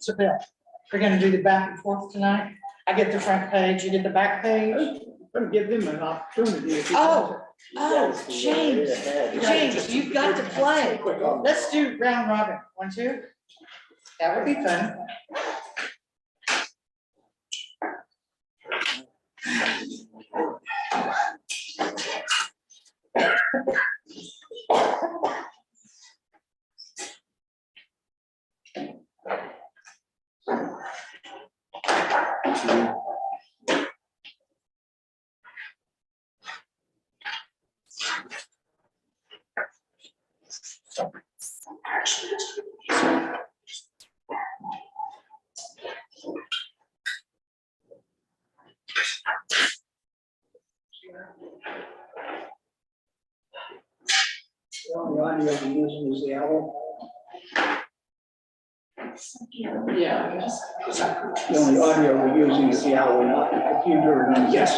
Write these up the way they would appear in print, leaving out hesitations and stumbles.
So Bill, we're gonna do the back and forth tonight. I get the front page, you get the back page. I'll give them an opportunity. if he Oh. wants Oh, James, you've got to play. Let's do round robin. 1, 2. That would be fun. The only audio we're using is the owl. Yeah. The only audio we're using is the owl, not the computer. And Yes.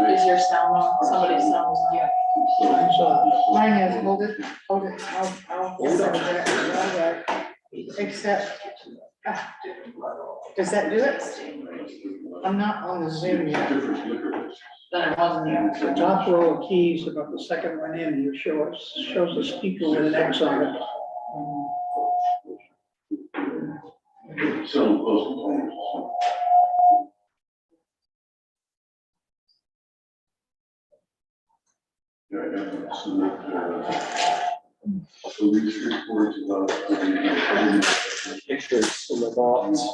Is your sound on? Somebody's sound is on. So, Mine is, hold it. I'll send it back. Except, does that do it? I'm not on the Zoom yet. Then it wasn't you. the top row of keys, about the second one in, you shows the speaker with an X on it. So close. Police reports about. Pictures in the box. Is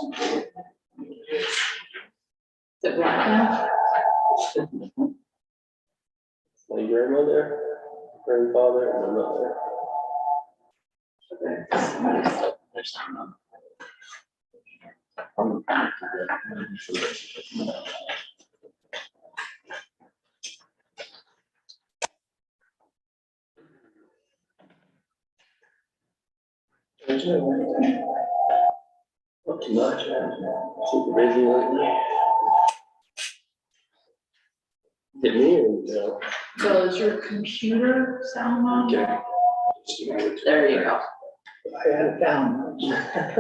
it black now? My grandmother, grandfather, and my mother. There's sound on. Not too much, super busy lately. Get me or no? So is your computer sound on? Okay. There you go. I had it down. Maybe I had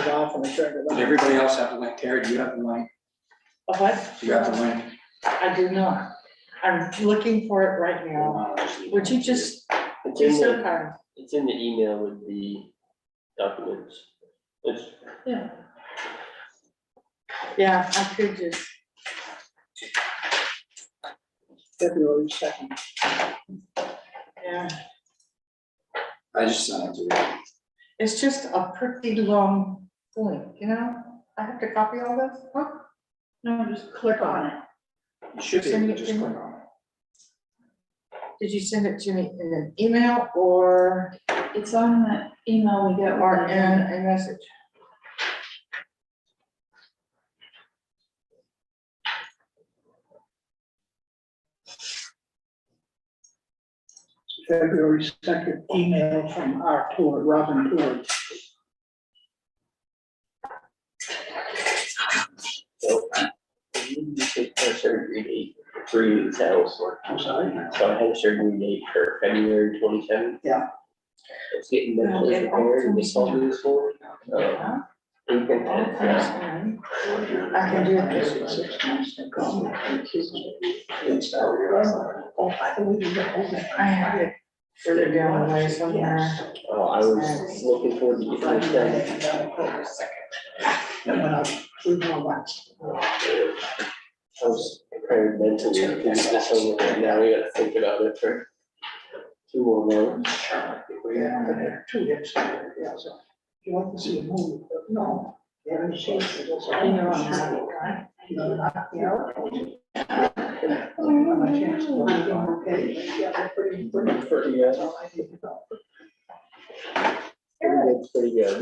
it off and I turned it Did on. everybody else have the link? Terry, do you have the link? A what? Do you have the link? I do not. I'm looking for it right now. Would you just It's be in so the, kind? it's in the email with the documents. It's, Yeah. Yeah, I could just, February 2nd. yeah. I just sent it to you. It's just a pretty long link, you know? I have to copy all this? Huh? No, just click on it. You should be able Send to it just to click me. on it. Did you send it to me in an email or It's on that email we get. in a message? February 2nd email from our tour, Robin Tour. so. You take a surgery date for 3 weeks out. I'm sorry. So I had a surgery date for February 27th. Yeah. It's getting mentally prepared and they called me this morning. Yeah. You can, I can do it this way. 6 months ago. Oh, I believe you got all that. I have it further down the way somewhere. oh, I was looking forward to getting this done. And when we know once. I was prepared mentally to do this one, and now we gotta think about it for 2 more months. Yeah, and there are 2 hits there, yeah, so. You want to see a movie, but no, they haven't seen it. You know I'm happy, right? No, not, you know. My chance to read them, okay, yeah, they're pretty Pretty good. So I think about Pretty good.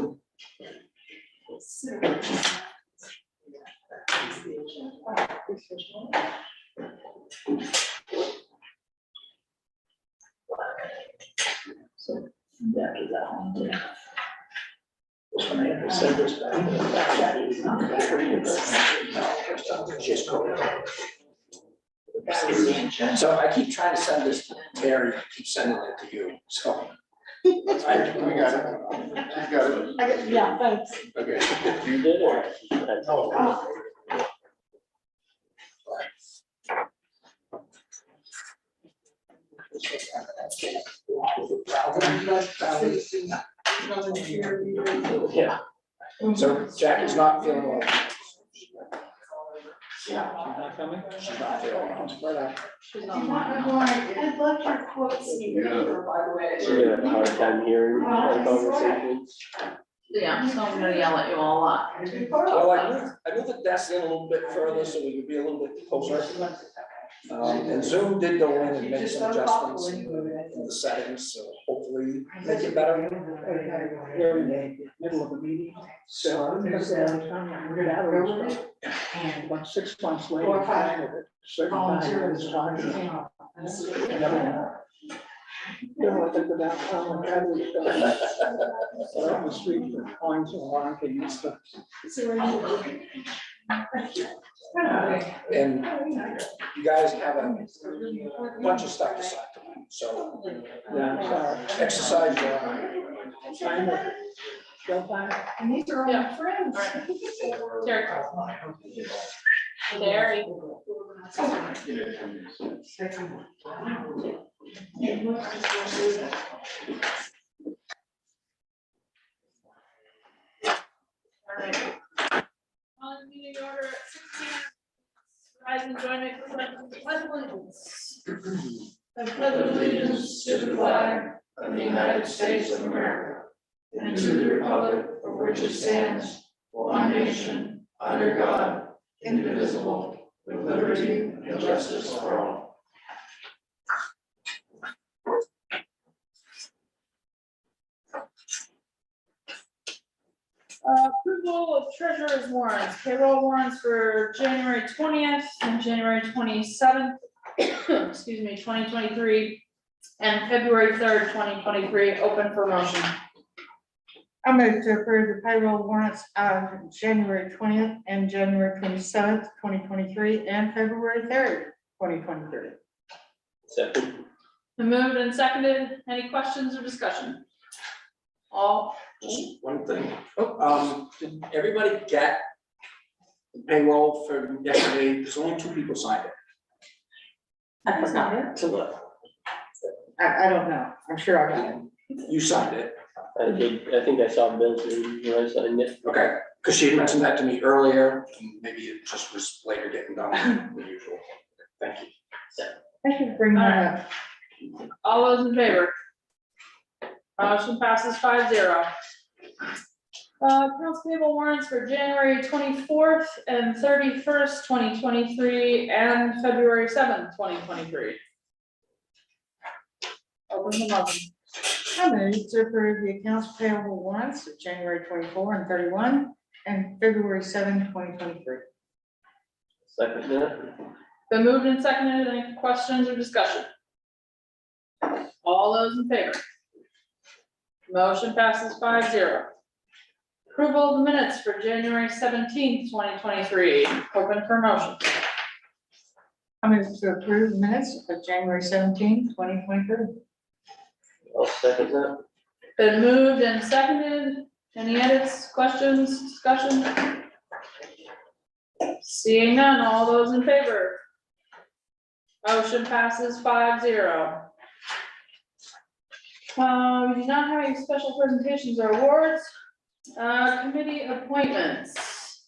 So that is that one too. this one, I have to send this back. Just go. So I keep trying to send this to Terry, I keep sending it to you, so. We got it. Yeah, thanks. Okay. You did or? Oh. Yeah. So Jackie's not feeling well. Yeah. She's not coming? She's not feeling well. Spread out. She's on mine. I'd like your quotes in your paper, by the way. So you have a hard time hearing our conversations. Yeah, so I'm gonna yell at you all a lot. Well, I moved the desk in a little bit further so we could be a little bit closer. And Zoom did go in and make some adjustments in the settings, so hopefully make it better. We're in the middle of a meeting, so I'm gonna say, we're gonna have a and about 6 months later, Or five. at a certain time, it's talking. You never know. No, I think about how much I was going. Around the street, the coins are honking and stuff. And you guys have a bunch of stuff to sign tonight, so Yeah, exercise your. time of showtime. And these are all Yeah. my friends. Terry. Alright. On meeting order at 16. Rise and join me for the pledge of allegiance. I pledge allegiance to the flag of the United States of America and to the republic for which it stands, one nation, under God, indivisible, with liberty and justice for all. Approval of treasurer's warrants, payroll warrants for January 20th and January 27th, excuse me, 2023, and February 3rd, 2023, open for motion. I move to approve the payroll warrants of January 20th and January 27th, 2023, and February 3rd, 2023. Second. Been moved and seconded. Any questions or discussion? All, Just one thing, did everybody get the payroll for yesterday? There's only 2 people signed it. I forgot it. To look. I don't know. I'm sure I got it. You signed it, I think I saw Bill's name when I signed it. okay, because she had mentioned that to me earlier, and maybe it just was later getting done than the usual. Thank you. I should bring that up. all those in favor? Motion passes 5-0. Accounts payable warrants for January 24th and 31st, 2023, and February 7th, 2023. Open the motion. I move to approve the accounts payable warrants of January 24 and 31 and February 7, 2023. Second that. Been moved and seconded. Any questions or discussion? All those in favor? Motion passes 5-0. Approval of the minutes for January 17th, 2023. Open for motion. I move to approve the minutes of January 17, 2023. I'll second that. Been moved and seconded. Any edits, questions, discussion? Seeing none, all those in favor? Motion passes 5-0. We do not have any special presentations or awards. Committee appointments.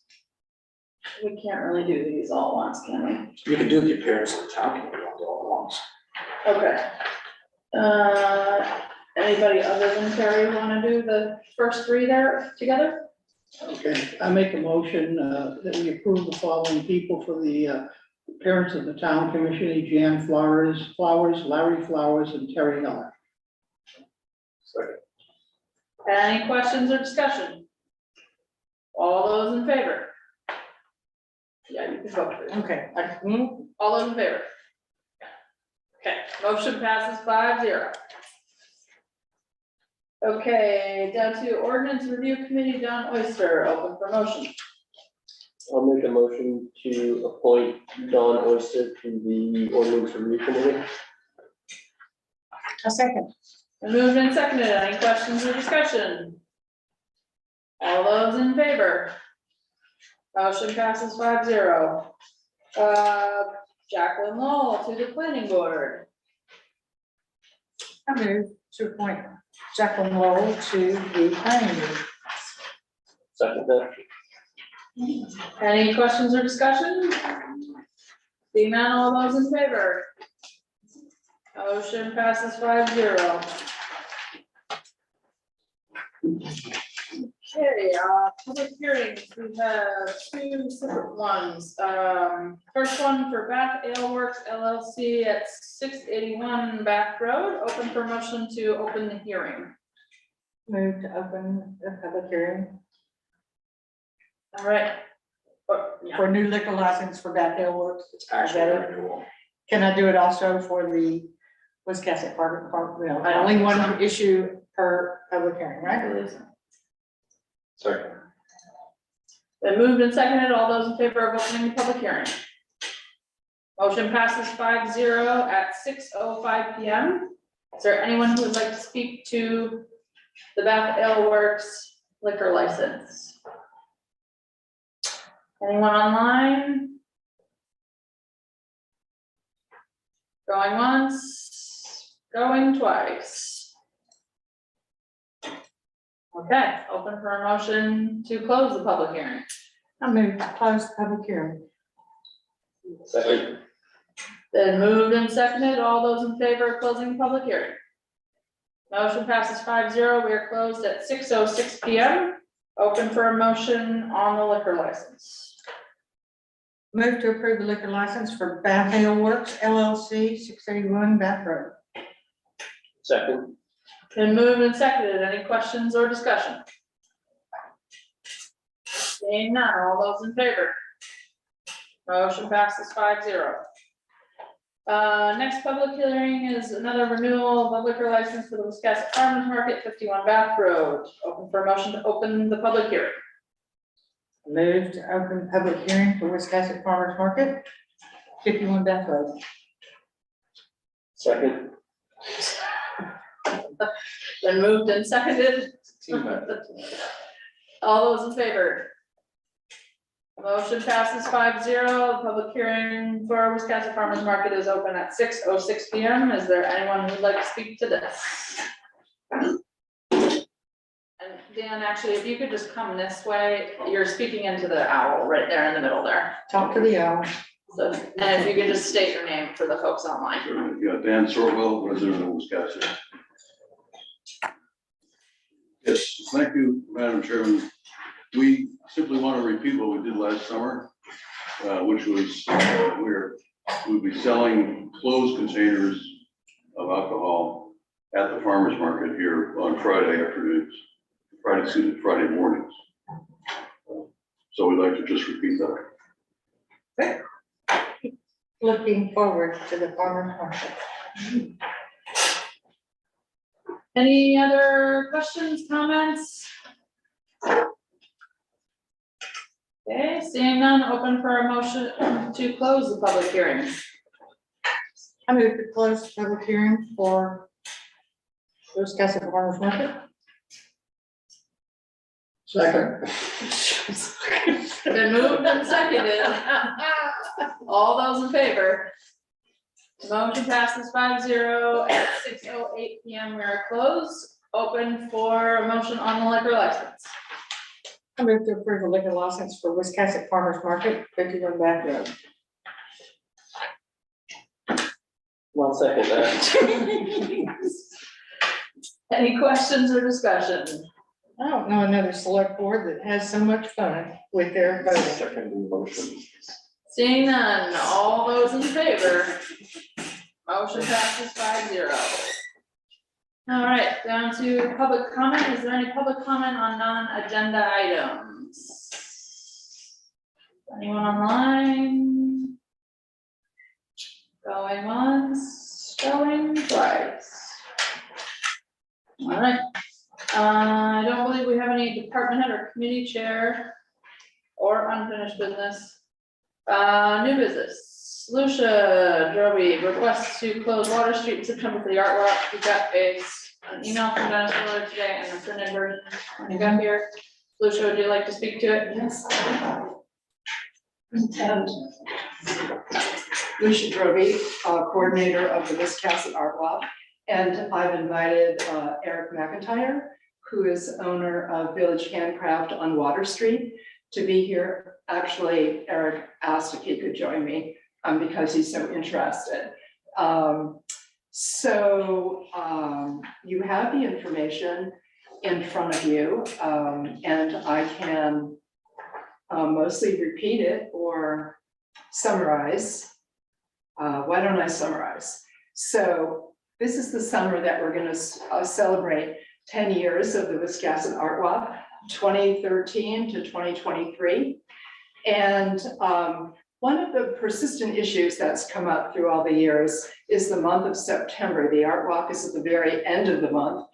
We can't really do these all at once, can we? You can do the appearance of the town committee all at once. Okay. Anybody other than Terry wanna do the first 3 there together? Okay, I make a motion that we approve the following people for the appearance of the town commission: Jan Flowers, Larry Flowers, and Terry Heller. Second. Any questions or discussion? All those in favor? Yeah, you can vote for it. Okay, All those in favor? Okay, motion passes 5-0. Okay, down to ordinance review committee, Don Oyster, open for motion. I'll make a motion to appoint Don Oyster to the ordinance review committee. a second. Moved and seconded. Any questions or discussion? All those in favor? Motion passes 5-0. Jacqueline Lowell to the planning board. I move to appoint Jacqueline Lowell to the planning board. Second that. Any questions or discussion? Seeing none, all those in favor? Motion passes 5-0. Okay, public hearings, we have two separate ones. First one for Bath Ale Works LLC at 681 Bath Road, open for motion to open the hearing. Move to open the public hearing All right. Yeah. for new liquor license for Bath Ale Works. It's actually renewal. Can I do it also for the Wiscasset Park? Only one issue per public hearing, right? Second. Been moved and seconded, all those in favor of opening the public hearing? Motion passes 5-0 at 6:05 PM. Is there anyone who would like to speak to the Bath Ale Works liquor license? Anyone online? Going once, going twice. Okay, open for a motion to close the public hearing. I move to close the public hearing. Second. Then moved and seconded, all those in favor of closing the public hearing? Motion passes 5-0. We are closed at 6:06 PM. Open for a motion on the liquor license. Move to approve the liquor license for Bath Ale Works LLC, 681 Bath Road. Second. Then moved and seconded, any questions or discussion? Seeing none, all those in favor? Motion passes 5-0. Next public hearing is another renewal of a liquor license for the Wiscasset Farmers Market, 51 Bath Road. Open for a motion to open the public hearing. Move to open public hearing for Wiscasset Farmers Market, 51 Bath Road. Second. Then moved and seconded, Team effort. all those in favor? Motion passes 5-0. Public hearing for Wiscasset Farmers Market is open at 6:06 PM. Is there anyone who'd like to speak to this? And Dan, actually, if you could just come this way, you're speaking into the owl right there in the middle there. Talk to the owl. So, and if you could just state your name for the folks online. Yeah, Dan Sorwell, resident of Wiscasset. Yes, thank you, Madam Chairman. We simply want to repeat what we did last summer, which was we'll be selling closed containers of alcohol at the farmer's market here on Friday afternoons, Friday mornings. So we'd like to just repeat that. Looking forward to the farmer's market. Any other questions, comments? Okay, seeing none, open for a motion to close the public hearing. I move to close the public hearing for Wiscasset Farmers Market. Second. Been moved and seconded. All those in favor? Motion passes 5-0 at 6:08 PM. We are closed. Open for a motion on the liquor license. I move to approve a liquor license for Wiscasset Farmers Market, 51 Bath Road. I'll second that. Any questions or discussion? I don't know another select board that has so much fun with their voting. Second motion. Seeing none, all those in favor? Motion passes 5-0. All right, down to public comment. Is there any public comment on non-agenda items? Anyone online? Going once, going twice. All right. I don't believe we have any department head or committee chair or unfinished business. New business, Lucia Droby requests to close Water Street in September for the art walk. We got an email from Dennis Miller today and a printed version when you got here. Lucia, would you like to speak to it? Yes. And Lucia Drobey, coordinator of the Wiscasset Art Walk. And I've invited Eric McIntyre, who is owner of Village Handcraft on Water Street, to be here. Actually, Eric asked if he could join me because he's so interested. You have the information in front of you, and I can mostly repeat it or summarize. Why don't I summarize? So this is the summer that we're going to celebrate 10 years of the Wiscasset Art Walk, 2013 to 2023. And one of the persistent issues that's come up through all the years is the month of September. The Art Walk is at the very end of the month.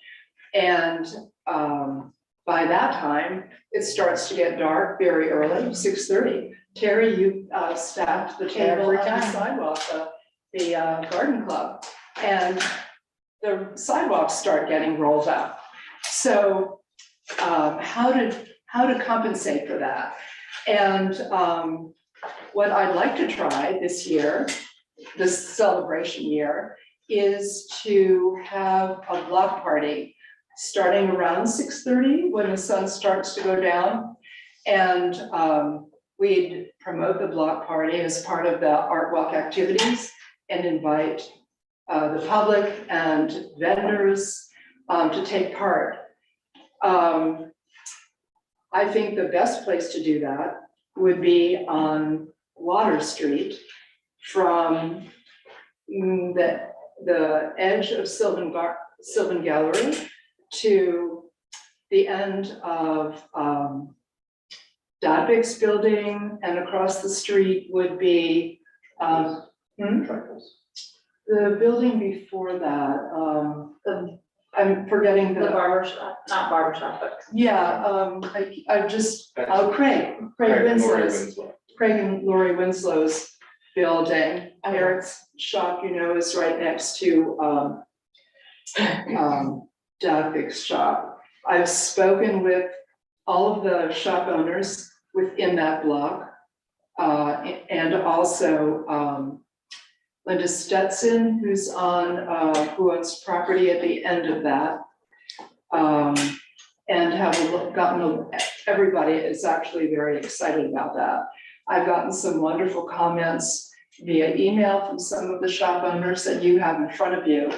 And by that time, it starts to get dark very early, 6:30. Terry, you staffed the table Every on the time. sidewalk, the garden club, and the sidewalks start getting rolled up. So how to compensate for that? And what I'd like to try this year, this celebration year, is to have a block party starting around 6:30 when the sun starts to go down. And we'd promote the block party as part of the Art Walk activities and invite the public and vendors to take part. I think the best place to do that would be on Water Street from the edge of Sylvan Gallery to the end of Dadvik's building, and across the street would be the building before that. I'm forgetting The barber shop, not barber shop, but yeah, Craig Winslow's. Craig and Lori Winslow's building. Eric's shop, you know, is right next to Dadvik's shop. I've spoken with all of the shop owners within that block, and also Linda Stetson, who owns property at the end of that, and everybody is actually very excited about that. I've gotten some wonderful comments via email from some of the shop owners that you have in front of you.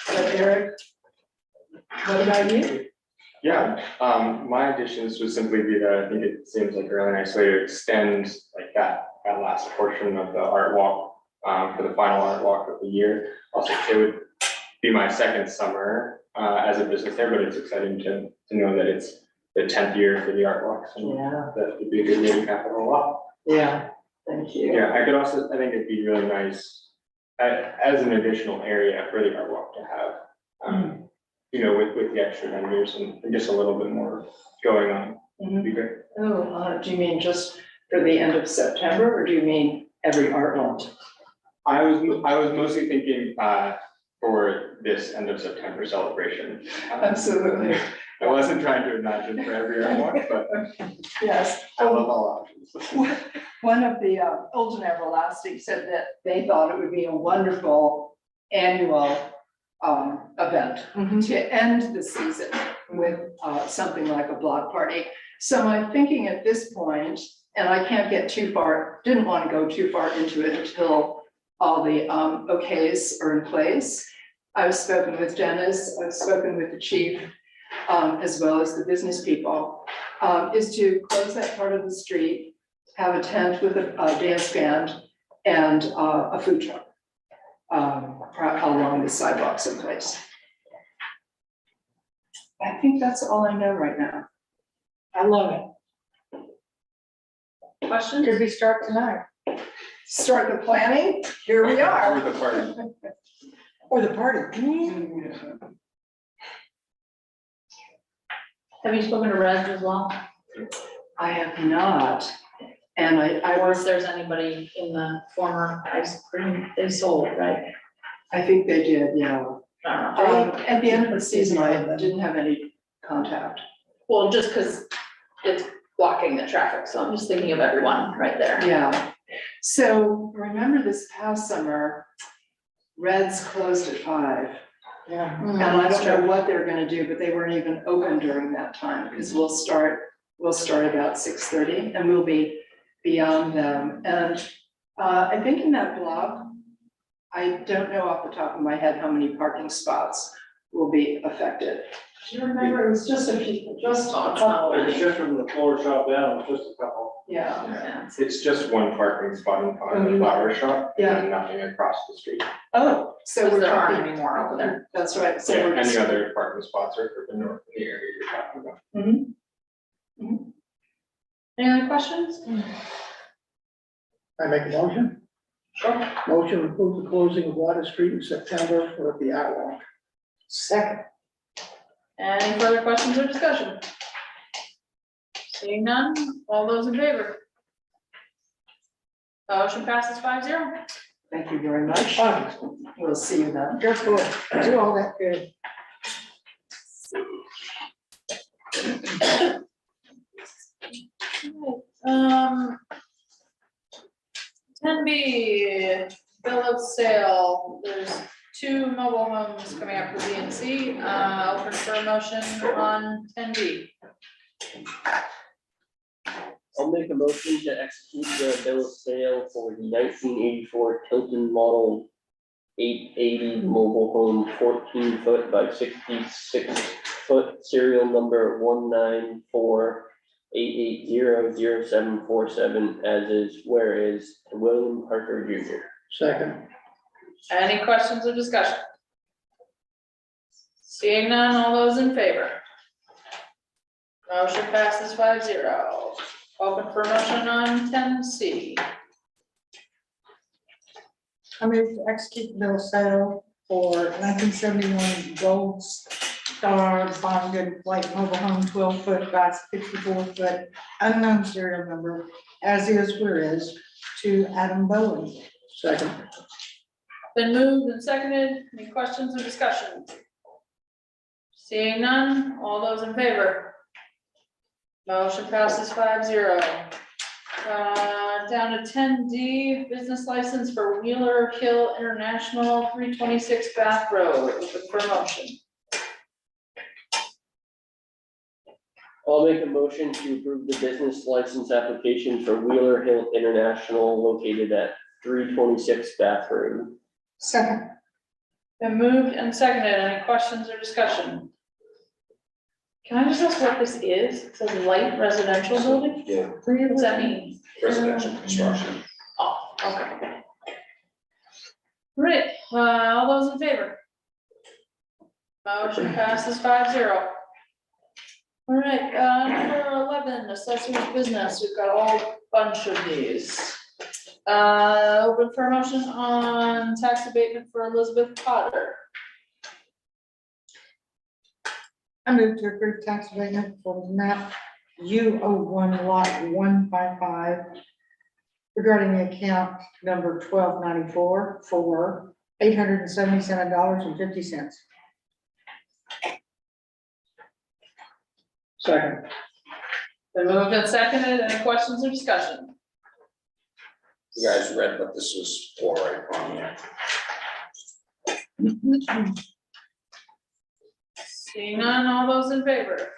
But Eric, what about you? Yeah, my additions would simply be that I think it seems like a really nice way to extend like that last portion of the art walk for the final art walk of the year. Also, it would be my second summer as a business there, but it's exciting to know that it's the 10th year for the art walk. So Yeah. that would be a good way to cap it all off. Yeah, thank you. Yeah, I think it'd be really nice as an additional area for the art walk to have, you know, with the extra vendors and just a little bit more going on. Would be great. Do you mean just for the end of September, or do you mean every art walk? I was mostly thinking for this end of September celebration. Absolutely. I wasn't trying to imagine for every art walk, but Yes. I love all options. One of the Old and Everlasting said that they thought it would be a wonderful annual event to end the season with something like a block party. So my thinking at this point, and I can't get too far, didn't want to go too far into it until all the okays are in place. I've spoken with Dennis, I've spoken with the chief, as well as the business people, is to close that part of the street, have a tent with a dance band and a food truck along the sidewalks in place. I think that's all I know right now. I love it. questions? Could we start tonight? Start the planning, here we are. Or the party. Or the party? Have you spoken to Reg as well? I have not, and I Or was, if there's anybody in the former ice cream they sold, right? I think they did, yeah. I don't know. At the end of the season, I didn't have any contact. Well, just because it's blocking the traffic, so I'm just thinking of everyone right there. Yeah, so remember this past summer, Reds closed at 5. Yeah. And I don't know what they're gonna do, but they weren't even open during that time, because we'll start about 6:30 and we'll be beyond them. And I think in that block, I don't know off the top of my head how many parking spots will be affected. Do you remember, it was just a few, just a couple. It's just from the floor shop down, just a couple. Yeah, Yeah. It's just one parking spot on the flower shop, Yeah. and nothing across the street. oh, so Because we're there aren't talking, any more over there. that's right, so Yeah, we're any just. other parking spots are for the north, the area you're talking about. Any other questions? I make a motion? Sure. Motion to approve the closing of Water Street in September for the art walk. Second. Any further questions or discussion? Seeing none, all those in favor? Motion passes 5-0. Thank you very much. We'll see you then. Go for it. Do all that good. Ten B, bill of sale, there's 2 mobile homes coming up for B and C, open for a motion on 10B. I'll make a motion to execute the bill of sale for the 1984 Tilton Model 880 mobile home, 14 foot by 66 foot, serial number 19488000747, as is, whereas, to William Parker Jr. Second. Any questions or discussion? Seeing none, all those in favor? Motion passes 5-0. Open for motion on 10C. I move to execute the bill of sale for 1971 Gold Star bonded white mobile home, 12 foot by 54 foot, unknown serial number, as is, whereas, to Adam Bowen. Second. Been moved and seconded. Any questions or discussion? Seeing none, all those in favor? Motion passes 5-0. Down to 10D, business license for Wheeler Hill International, 326 Bath Road, open for motion. I'll make a motion to approve the business license application for Wheeler Hill International located at 326 Bath Road. Second. Been moved and seconded. Any questions or discussion? Can I just ask what this is? It says light residential building? Yeah. What does that mean? Residential construction. Oh, okay. Right, all those in favor? Motion passes 5-0. All right, number 11, accessories business. We've got a whole bunch of these. Open for a motion on tax abatement for Elizabeth Potter. I move to approve tax abatement for map U01 lot 155 regarding the account number 1294 for $877.50. Second. Been moved and seconded. Any questions or discussion? You guys read what this was for, right, on here? Seeing none, all those in favor?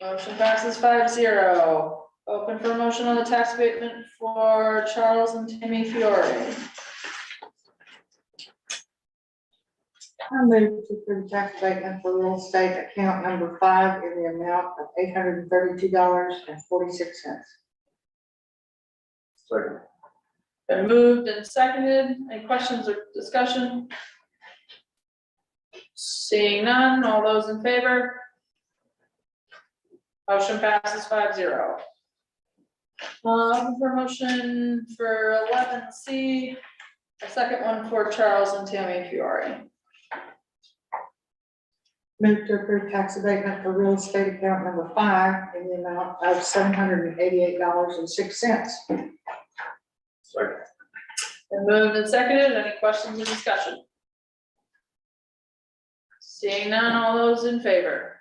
Motion passes 5-0. Open for motion on the tax abatement for Charles and Tammy Fiore. I move to approve tax abatement for real estate account number 5 in the amount of $832.46. Second. Been moved and seconded. Any questions or discussion? Seeing none, all those in favor? Motion passes 5-0. For motion for 11C, a second one for Charles and Tammy Fiore. Move to approve tax abatement for real estate account number 5 in the amount of $788.06. Second. Been moved and seconded. Any questions or discussion? Seeing none, all those in favor?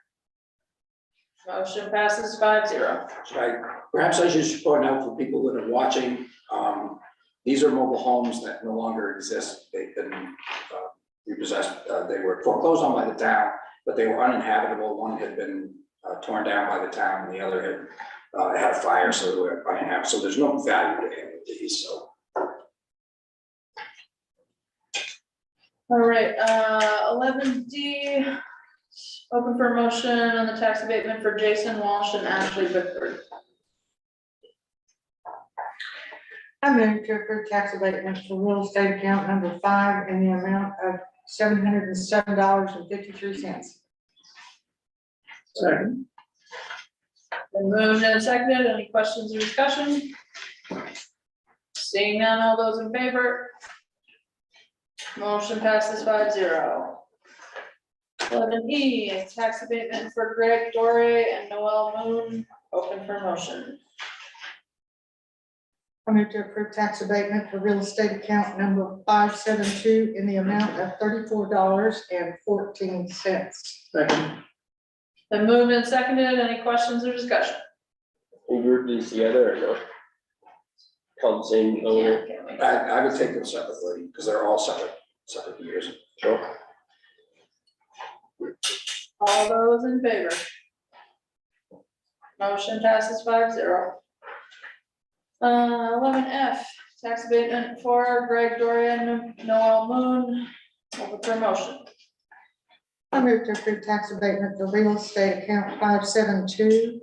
Motion passes 5-0. Perhaps I should just point out for people that are watching, these are mobile homes that no longer exist. They've been repossessed. They were foreclosed on by the town, but they were uninhabitable. One had been torn down by the town, and the other had a fire, so they were uninhabitable. So there's no value to any of these, so. All right, 11D, open for motion on the tax abatement for Jason Walsh and Ashley Bickford. I move to approve tax abatement for real estate account number 5 in the amount of $707.53. Second. Been moved and seconded. Any questions or discussion? Seeing none, all those in favor? Motion passes 5-0. 11E, tax abatement for Greg Dore and Noel Moon, open for motion. I move to approve tax abatement for real estate account number 572 in the amount of $34.14. Second. Been moved and seconded. Any questions or discussion? You group these together or no? Called the same owner? Can't wait. I would take them separately, because they're all separate years. Sure. All those in favor? Motion passes 5-0. 11F, tax abatement for Greg Dorian, Noel Moon, open for motion. I move to approve tax abatement for real estate account 572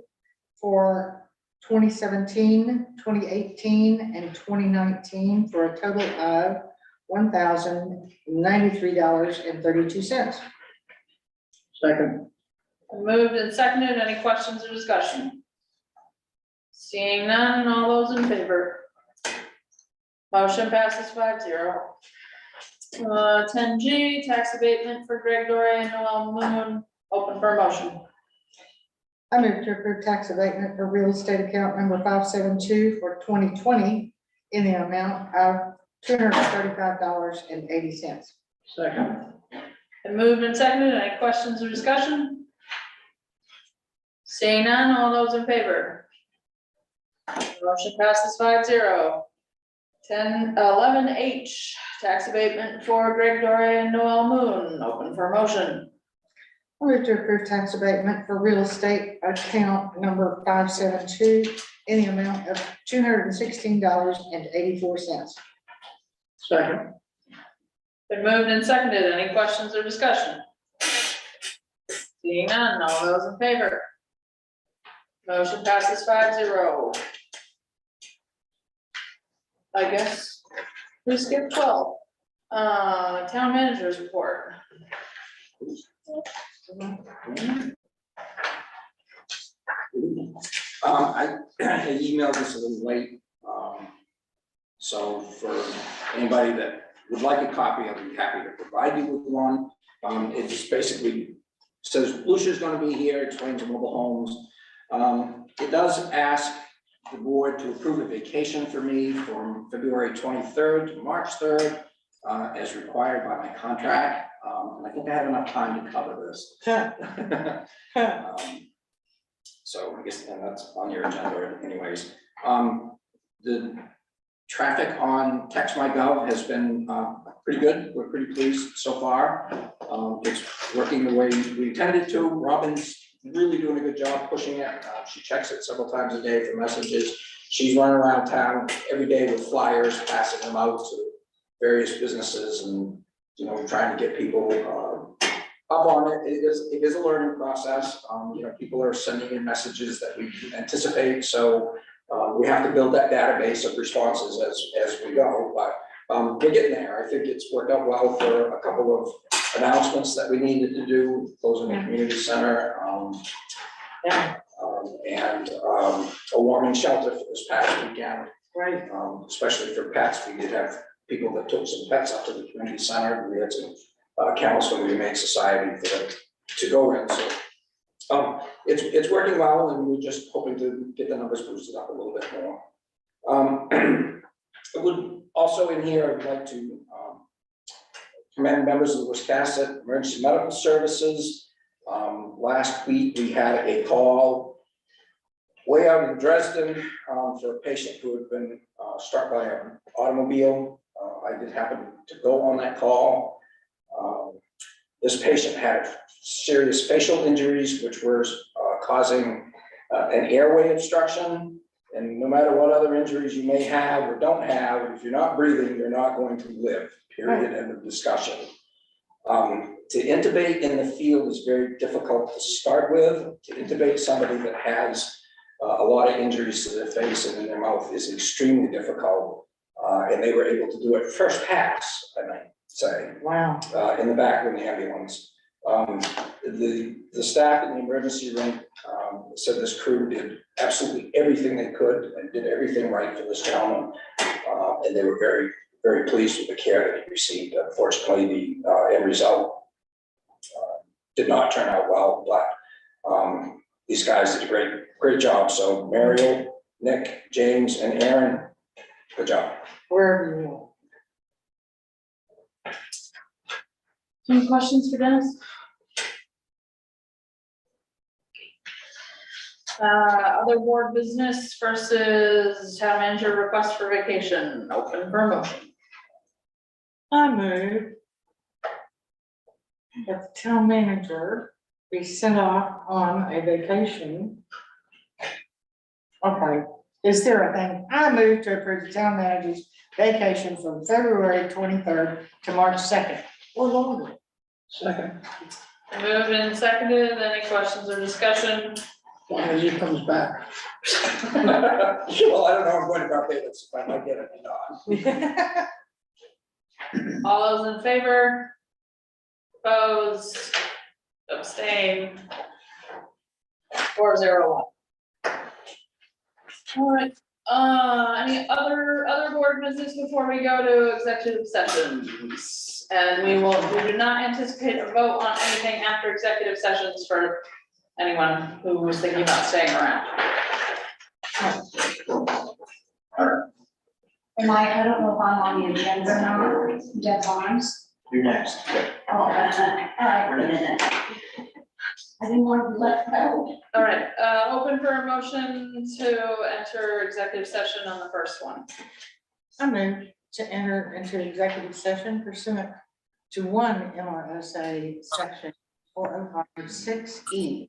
for 2017, 2018, and 2019 for a total of $1,093.32. Second. Moved and seconded. Any questions or discussion? Seeing none, all those in favor? Motion passes 5-0. 10G, tax abatement for Greg Dore and Noel Moon, open for motion. I move to approve tax abatement for real estate account number 572 for 2020 in the amount of $235.80. Second. And moved and seconded. Any questions or discussion? Seeing none, all those in favor? Motion passes 5-0. 11H, tax abatement for Greg Dore and Noel Moon, open for motion. I move to approve tax abatement for real estate account number 572 in the amount of $216.84. Second. Been moved and seconded. Any questions or discussion? Seeing none, all those in favor? Motion passes 5-0. I guess we skipped 12. Town managers report. I emailed this a little late. So for anybody that would like a copy, I'll be happy to provide you with one. It just basically says Lucia's gonna be here, explains the mobile homes. It does ask the board to approve a vacation for me from February 23rd to March 3rd, as required by my contract. And I think I have enough time to cover this. So I guess, and that's on your agenda anyways. The traffic on TextMyGov has been pretty good. We're pretty pleased so far. It's working the way we intended it to. Robin's really doing a good job pushing it. She checks it several times a day for messages. She's running around town every day with flyers, passing them out to various businesses, and we're trying to get people up on it. It is a learning process. People are sending in messages that we anticipate, so we have to build that database of responses as we go. But we're getting there. I think it's worked out well for a couple of announcements that we needed to do, closing the community center, and a warming shelter for this past weekend. Right. Especially for pets. We did have people that took some pets up to the community center. We had some kennels from the Humane Society to go in. So it's working well, and we're just hoping to get the numbers boosted up a little bit more. I would also in here, I'd like to commend members of the Wiscasset Emergency Medical Services. Last week, we had a call way out in Dresden, for a patient who had been, struck by an automobile. I did happen to go on that call. This patient had serious facial injuries, which were, causing, an airway obstruction. And no matter what other injuries you may have or don't have, if you're not breathing, you're not going to live, period, end of discussion. To intubate in the field is very difficult to start with. To intubate somebody that has a lot of injuries to their face and in their mouth is extremely difficult. And they were able to do it first pass, I might say, Wow. in the back of the ambulance. The staff in the emergency room said this crew did absolutely everything they could and did everything right for this gentleman. And they were very, very pleased with the care that he received. Unfortunately, the end result did not turn out well, but these guys did a great job. So Mariel, Nick, James, and Aaron, good job. Wherever you are. Any questions for Dennis? Other board business versus town manager request for vacation, open for motion. I move that the town manager be sent off on a vacation. Okay, is there a thing? I move to approve the town manager's vacation from February 23rd to March 2nd or longer. Second, Moved and seconded, any questions or discussion? as long as he comes back. Well, I don't know, I'm going to Barbados, if I might get it or not. All those in favor? Opposed? Abstain? 4-0-1. All right, any other board business before we go to executive sessions? And we do not anticipate a vote on anything after executive sessions for anyone who was thinking about staying around. I don't know if I'm on the agenda or not, Deb Barnes. You're next. Oh, I didn't want to let go. All right, open for a motion to enter executive session on the first one. I move to enter into executive session pursuant to 1 MRSA section 4056E.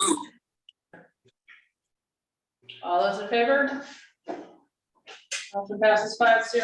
All those in favor? Motion passes 5-0.